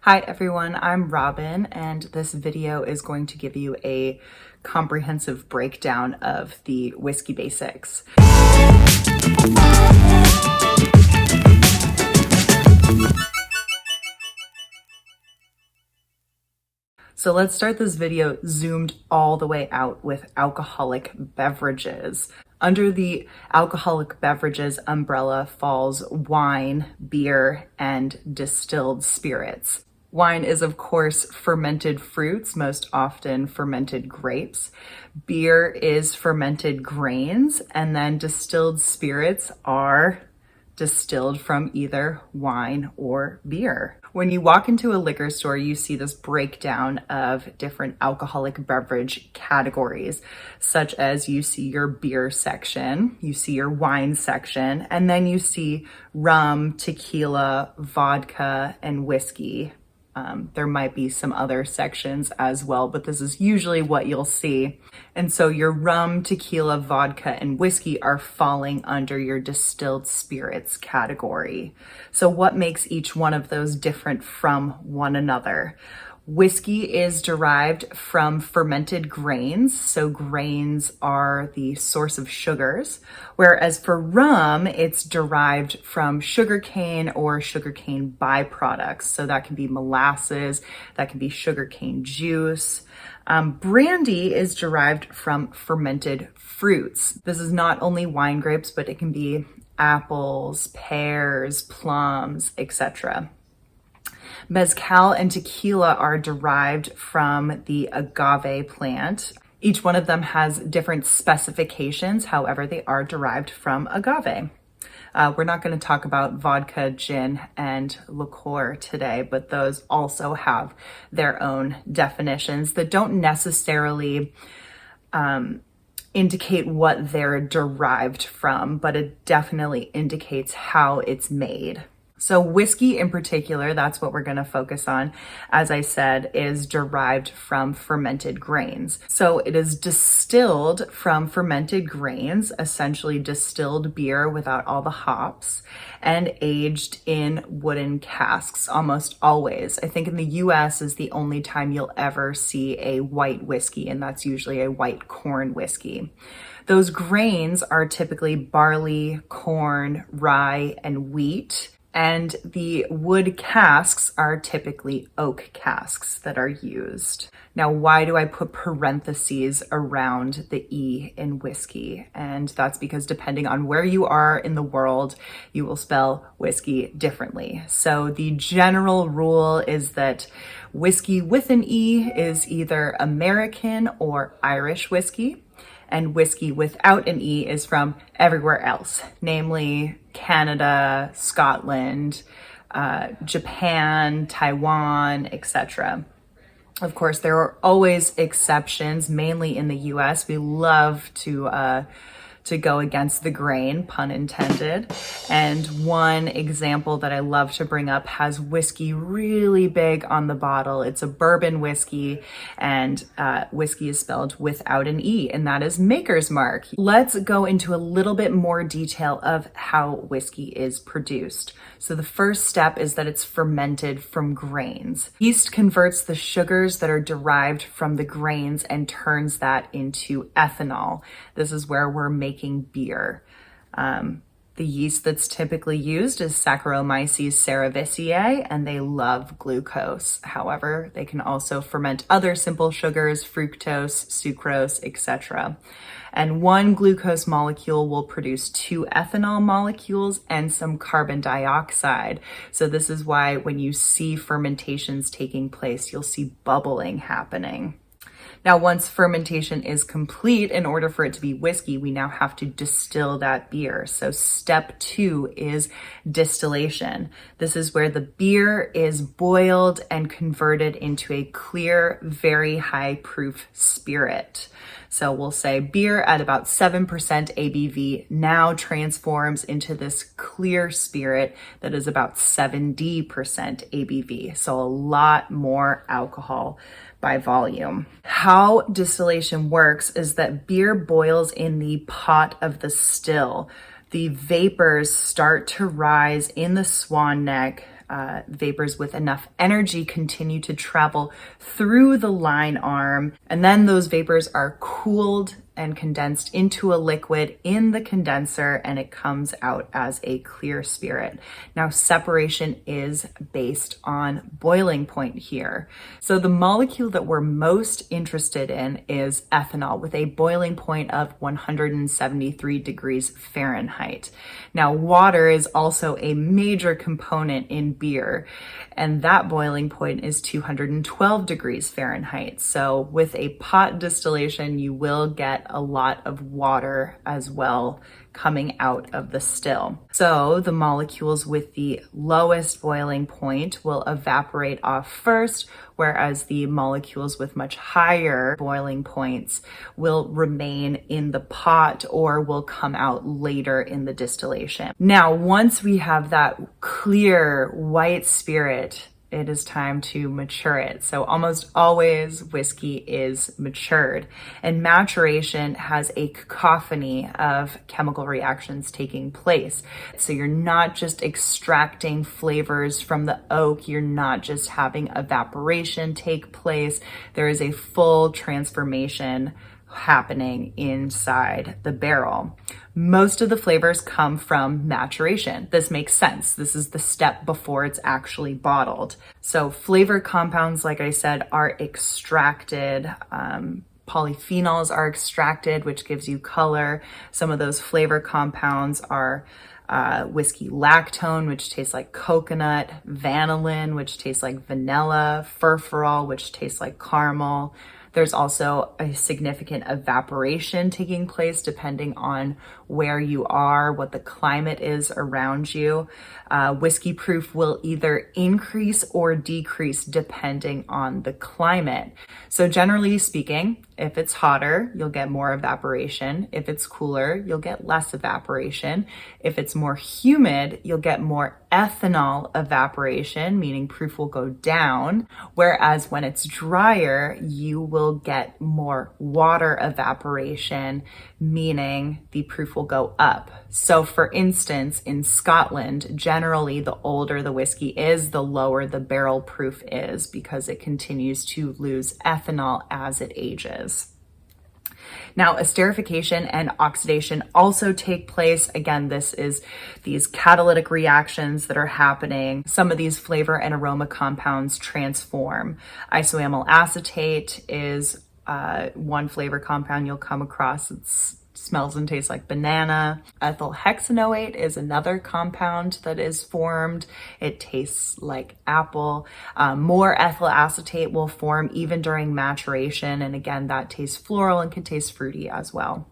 Hi everyone, I'm Robin, and this video is going to give you a comprehensive breakdown of the whiskey basics. So let's start this video zoomed all the way out with alcoholic beverages. Under the alcoholic beverages umbrella falls wine, beer, and distilled spirits. Wine is, of course, fermented fruits, most often fermented grapes. Beer is fermented grains, and then distilled spirits are distilled from either wine or beer. When you walk into a liquor store, you see this breakdown of different alcoholic beverage categories, such as you see your beer section, you see your wine section, and then you see rum, tequila, vodka, and whiskey. There might be some other sections as well, but this is usually what you'll see. And so your rum, tequila, vodka, and whiskey are falling under your distilled spirits category. So what makes each one of those different from one another? Whiskey is derived from fermented grains, so grains are the source of sugars, whereas for rum, it's derived from sugarcane or sugarcane byproducts. So that can be molasses, that can be sugarcane juice. Brandy is derived from fermented fruits. This is not only wine grapes, but it can be apples, pears, plums, etc. Mezcal and tequila are derived from the agave plant. Each one of them has different specifications, however, they are derived from agave. We're not going to talk about vodka, gin, and liqueur today, but those also have their own definitions that don't necessarily indicate what they're derived from, but it definitely indicates how it's made. So whiskey in particular, that's what we're going to focus on, as I said, is derived from fermented grains. So it is distilled from fermented grains, essentially distilled beer without all the hops, and aged in wooden casks almost always. I think in the US is the only time you'll ever see a white whiskey, and that's usually a white corn whiskey. Those grains are typically barley, corn, rye, and wheat. And the wood casks are typically oak casks that are used. Now, why do I put parentheses around the E in whiskey? And that's because depending on where you are in the world, you will spell whiskey differently. So the general rule is that whiskey with an E is either American or Irish whiskey. And whiskey without an E is from everywhere else, namely Canada, Scotland, Japan, Taiwan, etc. Of course, there are always exceptions, mainly in the US. We love to go against the grain, pun intended. And one example that I love to bring up has whiskey really big on the bottle. It's a bourbon whiskey, and whiskey is spelled without an E, and that is Maker's Mark. Let's go into a little bit more detail of how whiskey is produced. So the first step is that it's fermented from grains. Yeast converts the sugars that are derived from the grains and turns that into ethanol. This is where we're making beer. The yeast that's typically used is Saccharomyces cerevisiae, and they love glucose. However, they can also ferment other simple sugars, fructose, sucrose, etc. And one glucose molecule will produce two ethanol molecules and some carbon dioxide. So this is why when you see fermentations taking place, you'll see bubbling happening. Now, once fermentation is complete, in order for it to be whiskey, we now have to distill that beer. So step 2 is distillation. This is where the beer is boiled and converted into a clear, very high proof spirit. So we'll say beer at about 7% ABV now transforms into this clear spirit that is about 70% ABV. So a lot more alcohol by volume. How distillation works is that beer boils in the pot of the still. The vapors start to rise in the swan neck vapors with enough energy continue to travel through the line arm, and then those vapors are cooled and condensed into a liquid in the condenser, and it comes out as a clear spirit. Now, separation is based on boiling point here. So the molecule that we're most interested in is ethanol with a boiling point of 173 degrees Fahrenheit. Now, water is also a major component in beer, and that boiling point is 212 degrees Fahrenheit. So with a pot distillation, you will get a lot of water as well coming out of the still. So the molecules with the lowest boiling point will evaporate off first, whereas the molecules with much higher boiling points will remain in the pot or will come out later in the distillation. Now, once we have that clear white spirit, it is time to mature it. So almost always whiskey is matured, and maturation has a cacophony of chemical reactions taking place. So you're not just extracting flavors from the oak, you're not just having evaporation take place. There is a full transformation happening inside the barrel. Most of the flavors come from maturation. This makes sense. This is the step before it's actually bottled. So flavor compounds, like I said, are extracted. Polyphenols are extracted, which gives you color. Some of those flavor compounds are whiskey lactone, which tastes like coconut, vanillin, which tastes like vanilla, furfural, which tastes like caramel. There's also a significant evaporation taking place depending on where you are, what the climate is around you. Whiskey proof will either increase or decrease depending on the climate. So generally speaking, if it's hotter, you'll get more evaporation. If it's cooler, you'll get less evaporation. If it's more humid, you'll get more ethanol evaporation, meaning proof will go down. Whereas when it's drier, you will get more water evaporation, meaning the proof will go up. So for instance, in Scotland, generally the older the whiskey is, the lower the barrel proof is because it continues to lose ethanol as it ages. Now, esterification and oxidation also take place. Again, this is these catalytic reactions that are happening. Some of these flavor and aroma compounds transform. Isoamyl acetate is one flavor compound you'll come across. It smells and tastes like banana. Ethyl hexanoate is another compound that is formed. It tastes like apple. More ethyl acetate will form even during maturation. And again, that tastes floral and can taste fruity as well.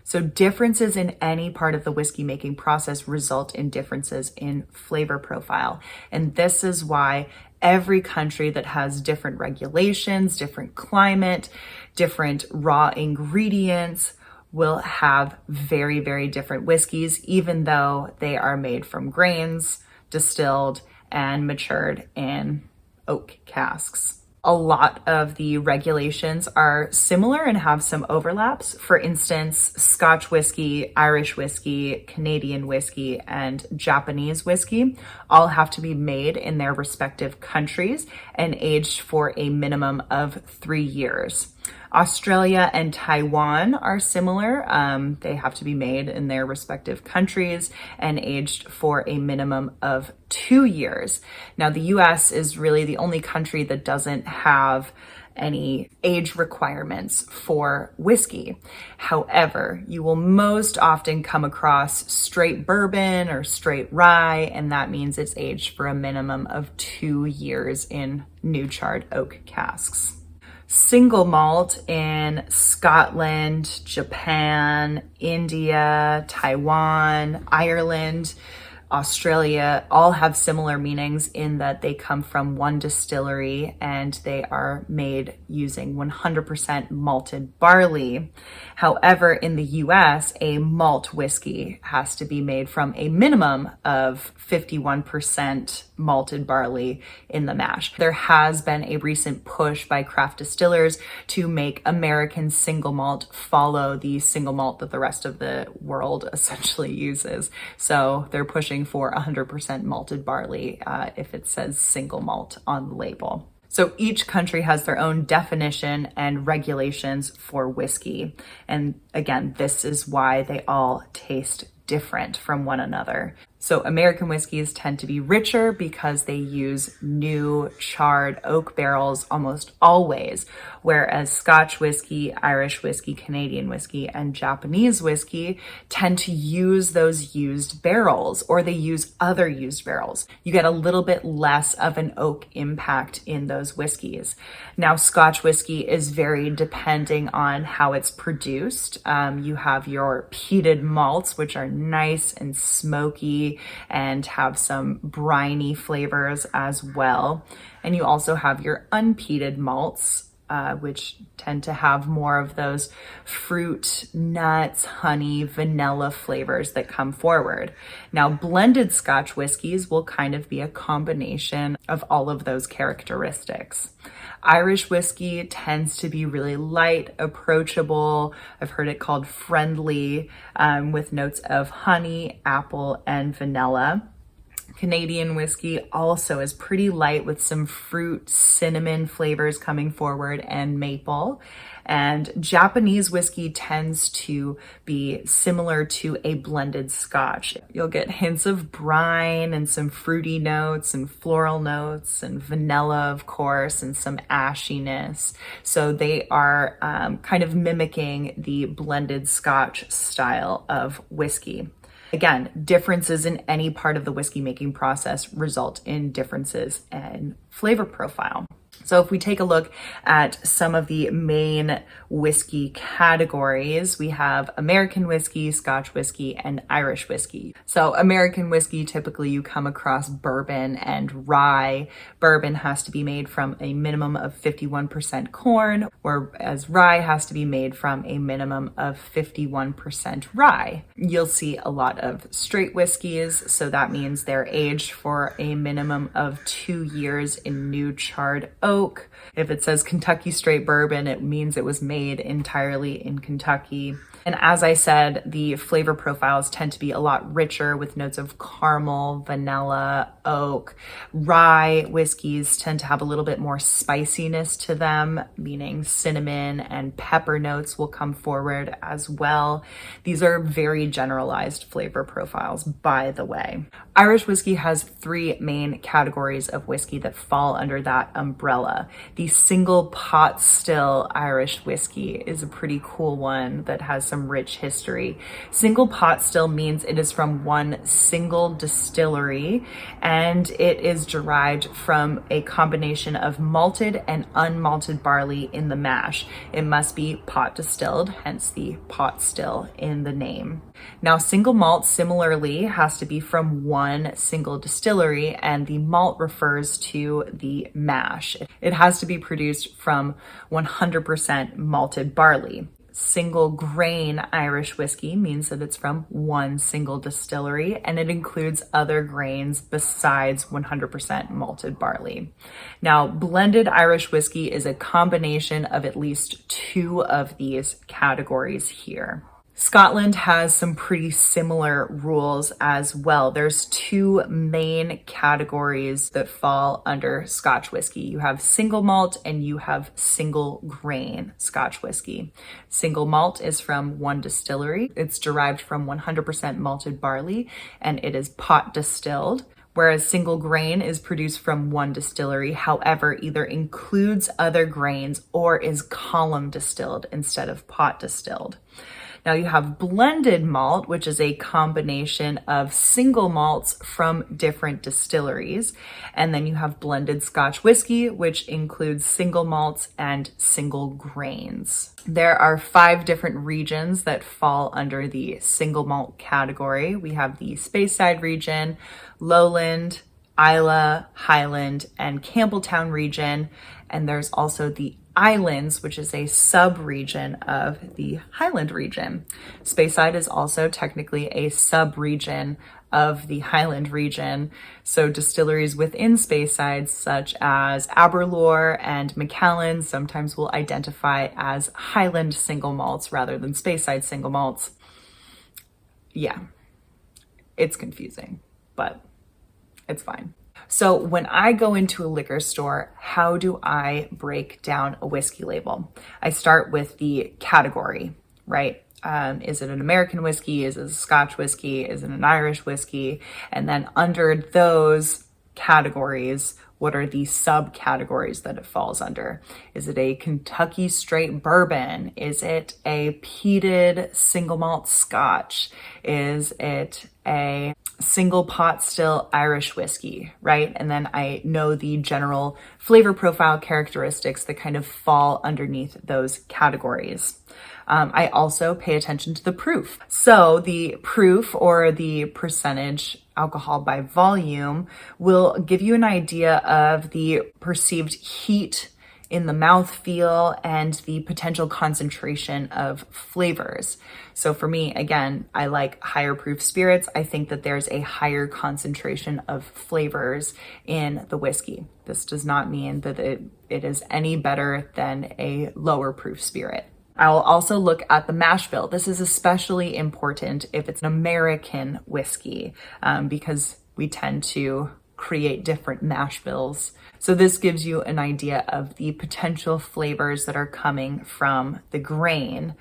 So differences in any part of the whiskey making process result in differences in flavor profile. And this is why every country that has different regulations, different climate, different raw ingredients will have very, very different whiskeys, even though they are made from grains, distilled, and matured in oak casks. A lot of the regulations are similar and have some overlaps. For instance, Scotch whiskey, Irish whiskey, Canadian whiskey, and Japanese whiskey all have to be made in their respective countries and aged for a minimum of 3 years. Australia and Taiwan are similar. They have to be made in their respective countries and aged for a minimum of 2 years. Now, the US is really the only country that doesn't have any age requirements for whiskey. However, you will most often come across straight bourbon or straight rye, and that means it's aged for a minimum of 2 years in new charred oak casks. Single malt in Scotland, Japan, India, Taiwan, Ireland, Australia all have similar meanings in that they come from one distillery and they are made using 100% malted barley. However, in the US, a malt whiskey has to be made from a minimum of 51% malted barley in the mash. There has been a recent push by craft distillers to make American single malt follow the single malt that the rest of the world essentially uses. So they're pushing for 100% malted barley if it says single malt on the label. So each country has their own definition and regulations for whiskey. And again, this is why they all taste different from one another. So American whiskeys tend to be richer because they use new charred oak barrels almost always, whereas Scotch whiskey, Irish whiskey, Canadian whiskey, and Japanese whiskey tend to use those used barrels, or they use other used barrels. You get a little bit less of an oak impact in those whiskeys. Now, Scotch whiskey is very depending on how it's produced. You have your peated malts, which are nice and smoky and have some briny flavors as well. And you also have your unpeated malts, which tend to have more of those fruit, nuts, honey, vanilla flavors that come forward. Now, blended Scotch whiskeys will kind of be a combination of all of those characteristics. Irish whiskey tends to be really light, approachable. I've heard it called friendly, with notes of honey, apple, and vanilla. Canadian whiskey also is pretty light with some fruit, cinnamon flavors coming forward, and maple. And Japanese whiskey tends to be similar to a blended Scotch. You'll get hints of brine and some fruity notes and floral notes and vanilla, of course, and some ashiness. So they are kind of mimicking the blended Scotch style of whiskey. Again, differences in any part of the whiskey making process result in differences in flavor profile. So if we take a look at some of the main whiskey categories, we have American whiskey, Scotch whiskey, and Irish whiskey. So American whiskey, typically you come across bourbon and rye. Bourbon has to be made from a minimum of 51% corn, whereas rye has to be made from a minimum of 51% rye. You'll see a lot of straight whiskeys, so that means they're aged for a minimum of 2 years in new charred oak. If it says Kentucky straight bourbon, it means it was made entirely in Kentucky. And as I said, the flavor profiles tend to be a lot richer with notes of caramel, vanilla, oak. Rye whiskeys tend to have a little bit more spiciness to them, meaning cinnamon and pepper notes will come forward as well. These are very generalized flavor profiles, by the way. Irish whiskey has 3 main categories of whiskey that fall under that umbrella. The single pot still Irish whiskey is a pretty cool one that has some rich history. Single pot still means it is from one single distillery, and it is derived from a combination of malted and unmalted barley in the mash. It must be pot distilled, hence the pot still in the name. Now, single malt similarly has to be from one single distillery, and the malt refers to the mash. It has to be produced from 100% malted barley. Single grain Irish whiskey means that it's from one single distillery, and it includes other grains besides 100% malted barley. Now, blended Irish whiskey is a combination of at least 2 of these categories here. Scotland has some pretty similar rules as well. There's 2 main categories that fall under Scotch whiskey. You have single malt and you have single grain Scotch whiskey. Single malt is from one distillery. It's derived from 100% malted barley, and it is pot distilled. Whereas single grain is produced from one distillery, however, either includes other grains or is column distilled instead of pot distilled. Now you have blended malt, which is a combination of single malts from different distilleries. And then you have blended Scotch whiskey, which includes single malts and single grains. There are 5 different regions that fall under the single malt category. We have the Speyside region, Lowland, Islay, Highland, and Campbelltown region. And there's also the Islands, which is a sub-region of the Highland region. Speyside is also technically a sub-region of the Highland region. So distilleries within Speyside, such as Aberlour and Macallan, sometimes will identify as Highland single malts rather than Speyside single malts. Yeah, it's confusing, but it's fine. So when I go into a liquor store, how do I break down a whiskey label? I start with the category, right? Is it an American whiskey? Is it a Scotch whiskey? Is it an Irish whiskey? And then under those categories, what are the subcategories that it falls under? Is it a Kentucky straight bourbon? Is it a peated single malt Scotch? Is it a single pot still Irish whiskey, right? And then I know the general flavor profile characteristics that kind of fall underneath those categories. I also pay attention to the proof. So the proof, or the percentage alcohol by volume, will give you an idea of the perceived heat in the mouthfeel and the potential concentration of flavors. So for me, again, I like higher proof spirits. I think that there's a higher concentration of flavors in the whiskey. This does not mean that it is any better than a lower proof spirit. I'll also look at the mash bill. This is especially important if it's an American whiskey, because we tend to create different mash bills. So this gives you an idea of the potential flavors that are coming from the grain.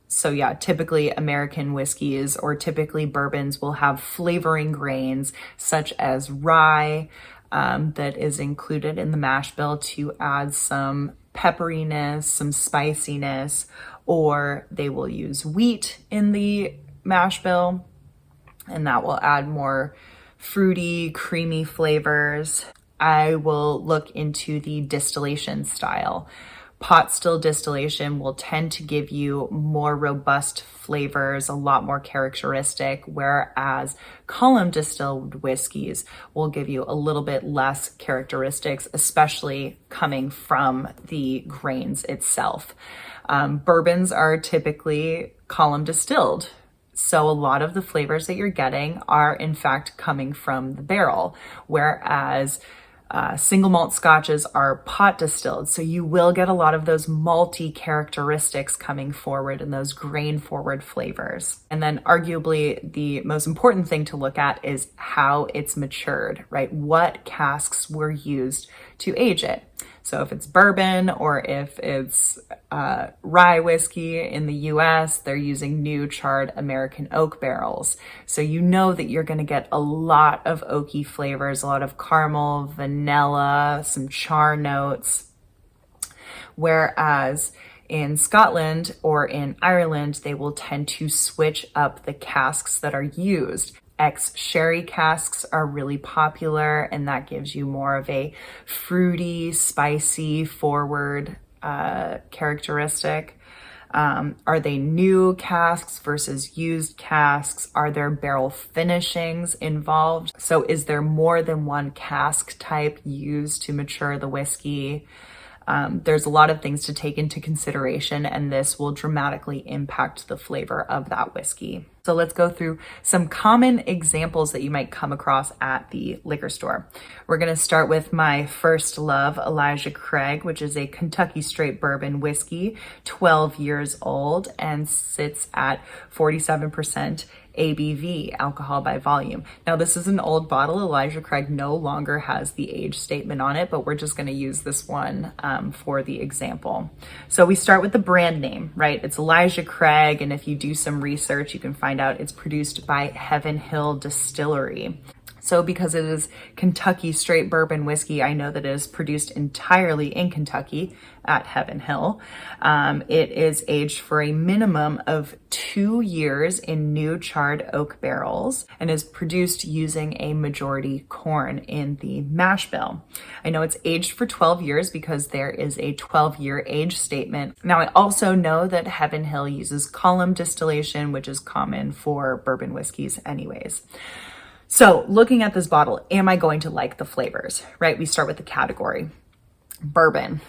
So yeah, typically American whiskeys or typically bourbons will have flavoring grains such as rye that is included in the mash bill to add some pepperiness, some spiciness, or they will use wheat in the mash bill, and that will add more fruity, creamy flavors. I will look into the distillation style. Pot still distillation will tend to give you more robust flavors, a lot more characteristic, whereas column distilled whiskeys will give you a little bit less characteristics, especially coming from the grains itself. Bourbons are typically column distilled. So a lot of the flavors that you're getting are in fact coming from the barrel, whereas single malt scotches are pot distilled. So you will get a lot of those malty characteristics coming forward and those grain forward flavors. And then arguably the most important thing to look at is how it's matured, right? What casks were used to age it. So if it's bourbon or if it's rye whiskey in the US, they're using new charred American oak barrels. So you know that you're going to get a lot of oaky flavors, a lot of caramel, vanilla, some char notes. Whereas in Scotland or in Ireland, they will tend to switch up the casks that are used. Ex-sherry casks are really popular, and that gives you more of a fruity, spicy, forward characteristic. Are they new casks versus used casks? Are there barrel finishings involved? So is there more than one cask type used to mature the whiskey? There's a lot of things to take into consideration, and this will dramatically impact the flavor of that whiskey. So let's go through some common examples that you might come across at the liquor store. We're going to start with my first love, Elijah Craig, which is a Kentucky straight bourbon whiskey, 12 years old, and sits at 47% ABV, alcohol by volume. Now, this is an old bottle. Elijah Craig no longer has the age statement on it, but we're just going to use this one for the example. So we start with the brand name, right? It's Elijah Craig, and if you do some research, you can find out it's produced by Heaven Hill Distillery. So because it is Kentucky straight bourbon whiskey, I know that it is produced entirely in Kentucky at Heaven Hill. It is aged for a minimum of 2 years in new charred oak barrels and is produced using a majority corn in the mash bill. I know it's aged for 12 years because there is a 12-year age statement. Now, I also know that Heaven Hill uses column distillation, which is common for bourbon whiskeys anyways. So looking at this bottle, am I going to like the flavors, right? We start with the category. Bourbon.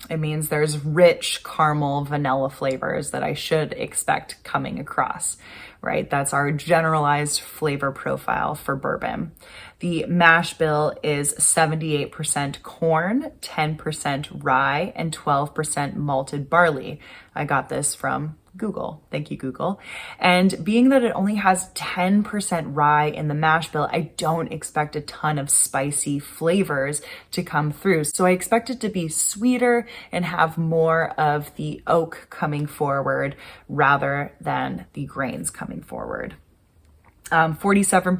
It means there's rich caramel vanilla flavors that I should expect coming across, right? That's our generalized flavor profile for bourbon. The mash bill is 78% corn, 10% rye, and 12% malted barley. I got this from Google. Thank you, Google. And being that it only has 10% rye in the mash bill, I don't expect a ton of spicy flavors to come through. So I expect it to be sweeter and have more of the oak coming forward rather than the grains coming forward. 47%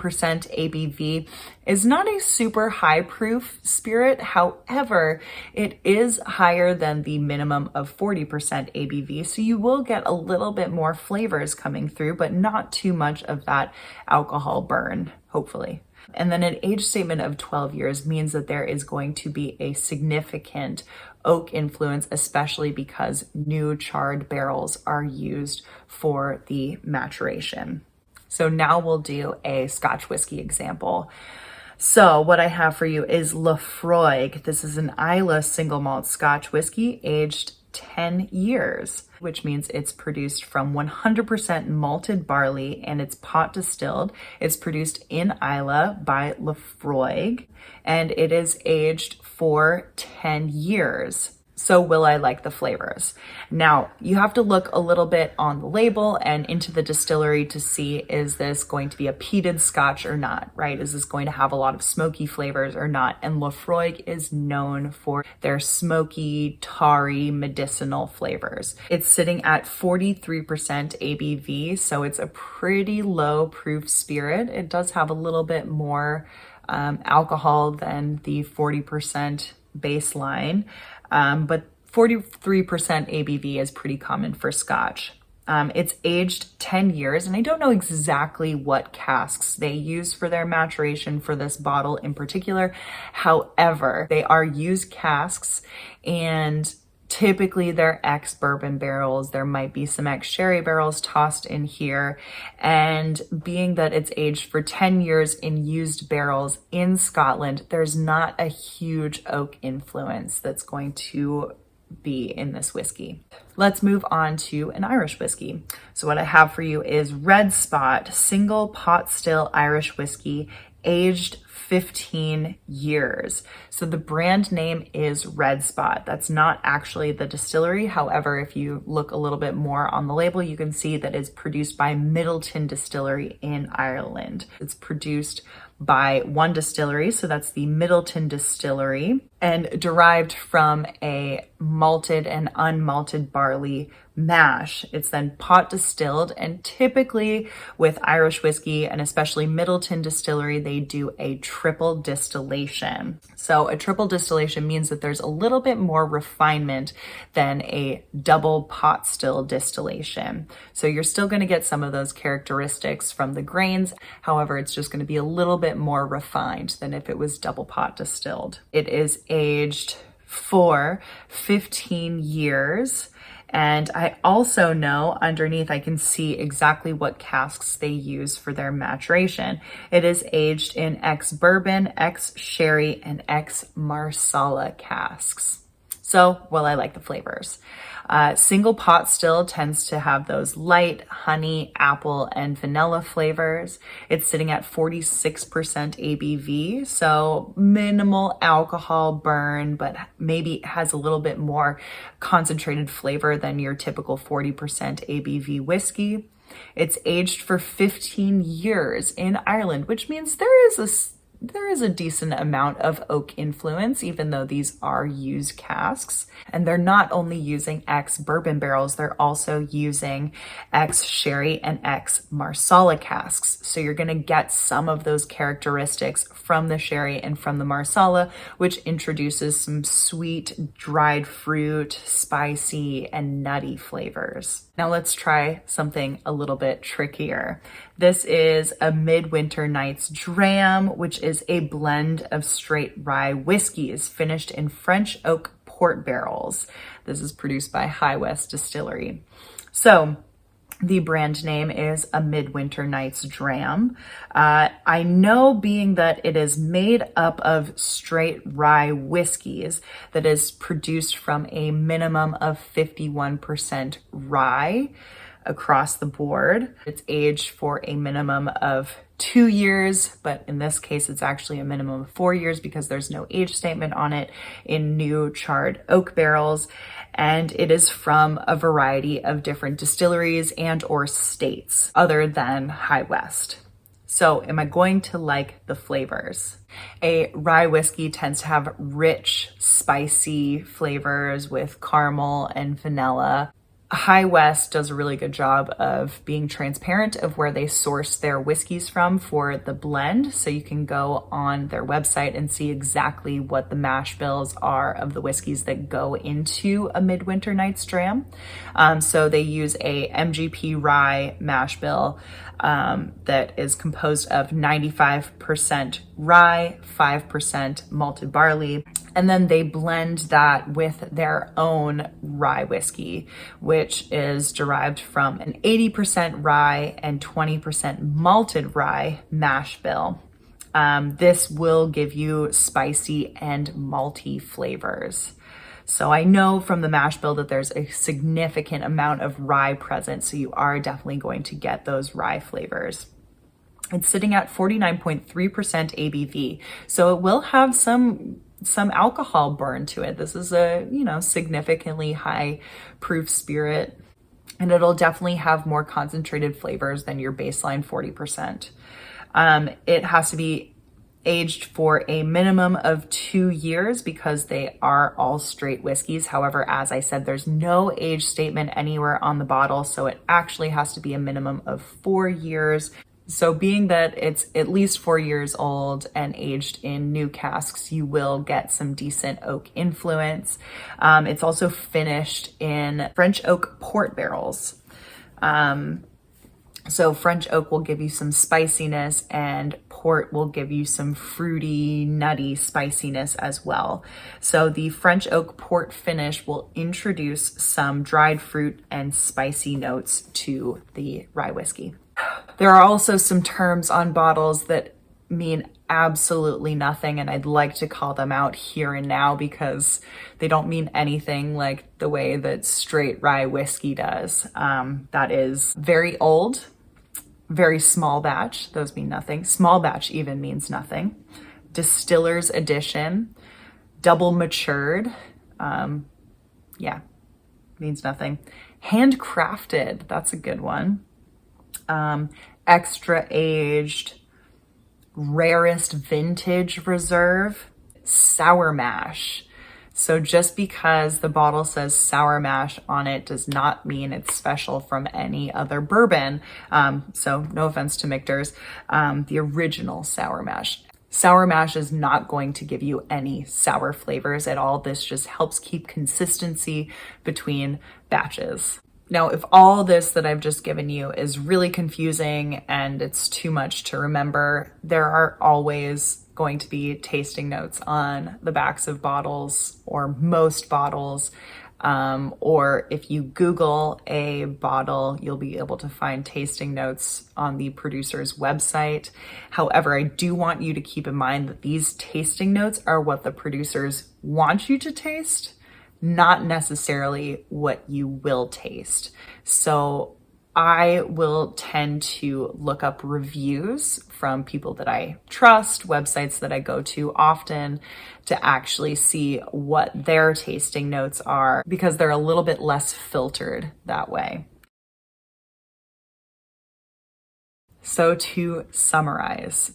ABV is not a super high proof spirit. However, it is higher than the minimum of 40% ABV. So you will get a little bit more flavors coming through, but not too much of that alcohol burn, hopefully. And then an age statement of 12 years means that there is going to be a significant oak influence, especially because new charred barrels are used for the maturation. So now we'll do a Scotch whiskey example. So what I have for you is Laphroaig. This is an Islay single malt Scotch whiskey aged 10 years, which means it's produced from 100% malted barley and it's pot distilled. It's produced in Islay by Laphroaig and it is aged for 10 years. So will I like the flavors? Now, you have to look a little bit on the label and into the distillery to see, is this going to be a peated Scotch or not, right? Is this going to have a lot of smoky flavors or not? And Laphroaig is known for their smoky, tarry, medicinal flavors. It's sitting at 43% ABV, so it's a pretty low proof spirit. It does have a little bit more alcohol than the 40% baseline. But 43% ABV is pretty common for Scotch. It's aged 10 years, and I don't know exactly what casks they use for their maturation for this bottle in particular. However, they are used casks, and typically they're ex-bourbon barrels. There might be some ex-sherry barrels tossed in here. And being that it's aged for 10 years in used barrels in Scotland, there's not a huge oak influence that's going to be in this whiskey. Let's move on to an Irish whiskey. So what I have for you is Red Spot single pot still Irish whiskey, aged 15 years. So the brand name is Red Spot. That's not actually the distillery. However, if you look a little bit more on the label, you can see that it's produced by Midwinter Distillery in Ireland. It's produced by one distillery, so that's the Midwinter Distillery, and derived from a malted and unmalted barley mash. It's then pot distilled, and typically with Irish whiskey and especially Midwinter Distillery, they do a triple distillation. So a triple distillation means that there's a little bit more refinement than a double pot still distillation. So you're still going to get some of those characteristics from the grains. However, it's just going to be a little bit more refined than if it was double pot distilled. It is aged for 15 years. And I also know underneath I can see exactly what casks they use for their maturation. It is aged in ex-bourbon, ex-sherry, and ex-marsala casks. So, well, I like the flavors. Single pot still tends to have those light honey, apple, and vanilla flavors. It's sitting at 46% ABV, so minimal alcohol burn, but maybe has a little bit more concentrated flavor than your typical 40% ABV whiskey. It's aged for 15 years in Ireland, which means there is a decent amount of oak influence, even though these are used casks. And they're not only using ex-bourbon barrels, they're also using ex-sherry and ex-marsala casks. So you're gonna get some of those characteristics from the sherry and from the marsala, which introduces some sweet, dried fruit, spicy, and nutty flavors. Now let's try something a little bit trickier. This is a Midwinter Nights Dram, which is a blend of straight rye whiskeys finished in French oak port barrels. This is produced by High West Distillery. So The brand name is a Midwinter Nights dram. I know, being that it is made up of straight rye whiskeys, that is produced from a minimum of 51% rye across the board. It's aged for a minimum of 2 years, but in this case, it's actually a minimum of 4 years because there's no age statement on it, in new charred oak barrels. And it is from a variety of different distilleries and or states other than High West. So am I going to like the flavors? A rye whiskey tends to have rich, spicy flavors with caramel and vanilla. High West does a really good job of being transparent of where they source their whiskeys from for the blend. So you can go on their website and see exactly what the mash bills are of the whiskeys that go into a Midwinter Nights dram. So they use a MGP rye mash bill that is composed of 95% rye, 5% malted barley. And then they blend that with their own rye whiskey, which is derived from an 80% rye and 20% malted rye mash bill. This will give you spicy and malty flavors. So I know from the mash bill that there's a significant amount of rye present, so you are definitely going to get those rye flavors. It's sitting at 49.3% ABV, so it will have some alcohol burn to it. This is a, significantly high proof spirit, and it'll definitely have more concentrated flavors than your baseline 40%. It has to be aged for a minimum of 2 years because they are all straight whiskeys. However, as I said, there's no age statement anywhere on the bottle, so it actually has to be a minimum of 4 years. So being that it's at least 4 years old and aged in new casks, you will get some decent oak influence. It's also finished in French oak port barrels. So French oak will give you some spiciness, and port will give you some fruity, nutty spiciness as well. So the French oak port finish will introduce some dried fruit and spicy notes to the rye whiskey. There are also some terms on bottles that mean absolutely nothing, and I'd like to call them out here and now because they don't mean anything like the way that straight rye whiskey does. That is very old, very small batch. Those mean nothing. Small batch even means nothing. Distiller's edition, double matured, means nothing. Handcrafted, that's a good one. Extra aged, rarest vintage reserve, sour mash. So just because the bottle says sour mash on it does not mean it's special from any other bourbon. So no offense to Michter's, the original sour mash. Sour mash is not going to give you any sour flavors at all. This just helps keep consistency between batches. Now, if all this that I've just given you is really confusing and it's too much to remember, there are always going to be tasting notes on the backs of bottles, or most bottles. Or if you Google a bottle, you'll be able to find tasting notes on the producer's website. However, I do want you to keep in mind that these tasting notes are what the producers want you to taste, not necessarily what you will taste. So I will tend to look up reviews from people that I trust, websites that I go to often, to actually see what their tasting notes are, because they're a little bit less filtered that way. So to summarize,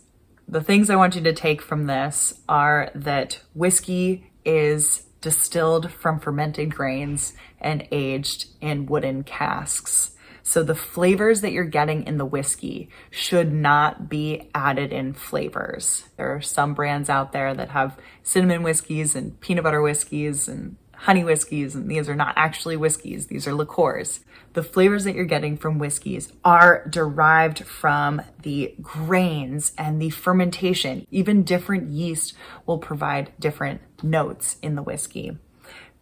the things I want you to take from this are that whiskey is distilled from fermented grains and aged in wooden casks. So the flavors that you're getting in the whiskey should not be added in flavors. There are some brands out there that have cinnamon whiskeys and peanut butter whiskeys and honey whiskeys, and these are not actually whiskeys, these are liqueurs. The flavors that you're getting from whiskeys are derived from the grains and the fermentation. Even different yeast will provide different notes in the whiskey.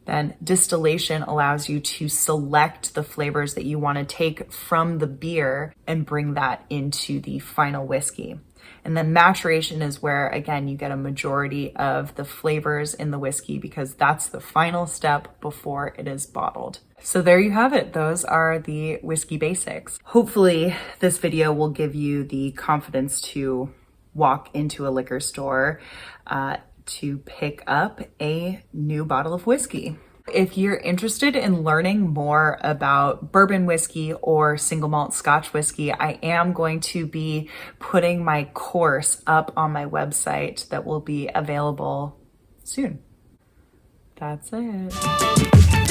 Then distillation allows you to select the flavors that you want to take from the beer and bring that into the final whiskey. And then maturation is where, again, you get a majority of the flavors in the whiskey because that's the final step before it is bottled. So there you have it. Those are the whiskey basics. Hopefully this video will give you the confidence to walk into a liquor store to pick up a new bottle of whiskey. If you're interested in learning more about bourbon whiskey or single malt Scotch whiskey, I am going to be putting my course up on my website that will be available soon. That's it.